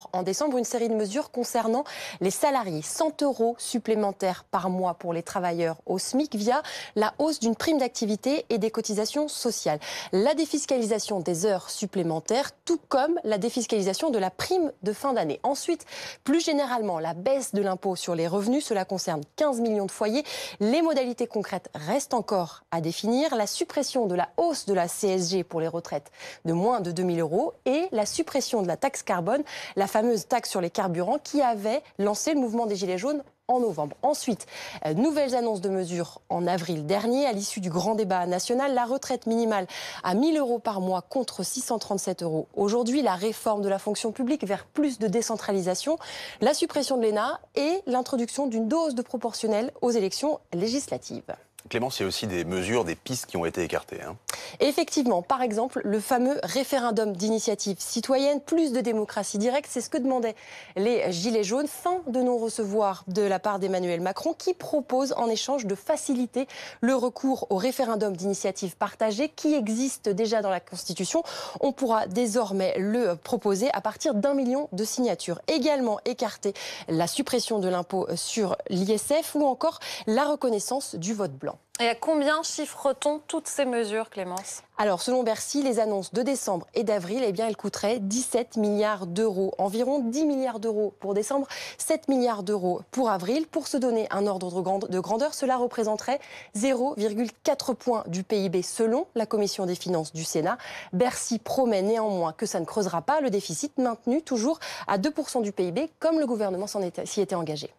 encore en décembre une série de mesures concernant les salariés. 100 € supplémentaires par mois pour les travailleurs au SMIC via la hausse d'une prime d'activité et des cotisations sociales. La défiscalisation des heures supplémentaires, tout comme la défiscalisation de la prime de fin d'année. Ensuite, plus généralement, la baisse de l'impôt sur les revenus, cela concerne 15 millions de foyers. Les modalités concrètes restent encore à définir. La suppression de la hausse de la CSG pour les retraites de moins de 2 000 € et la suppression de la taxe carbone, la fameuse taxe sur les carburants qui avait lancé le mouvement des Gilets jaunes en novembre. Ensuite, nouvelles annonces de mesures en avril dernier. À l'issue du grand débat national, la retraite minimale à 1 000 € par mois contre 637 € aujourd'hui. La réforme de la fonction publique vers plus de décentralisation. La suppression de l'ENA et l'introduction d'une dose de proportionnelle aux élections législatives. Clémence, il y a aussi des mesures, des pistes qui ont été écartées. Effectivement, par exemple, le fameux référendum d'initiative citoyenne, plus de démocratie directe, c'est ce que demandaient les Gilets jaunes. Fin de non-recevoir de la part d'Emmanuel Macron qui propose en échange de faciliter le recours au référendum d'initiative partagée qui existe déjà dans la Constitution. On pourra désormais le proposer à partir d'1 million de signatures. Également écarter la suppression de l'impôt sur l'ISF ou encore la reconnaissance du vote blanc. Et à combien chiffre-t-on toutes ces mesures, Clémence ? Alors, selon Bercy, les annonces de décembre et d'avril, elles coûteraient 17 milliards d'euros. Environ 10 milliards d'euros pour décembre, 7 milliards d'euros pour avril. Pour se donner un ordre de grandeur, cela représenterait 0,4 points du PIB selon la Commission des finances du Sénat. Bercy promet néanmoins que ça ne creusera pas le déficit maintenu toujours à 2% du PIB, comme le gouvernement s'y était engagé.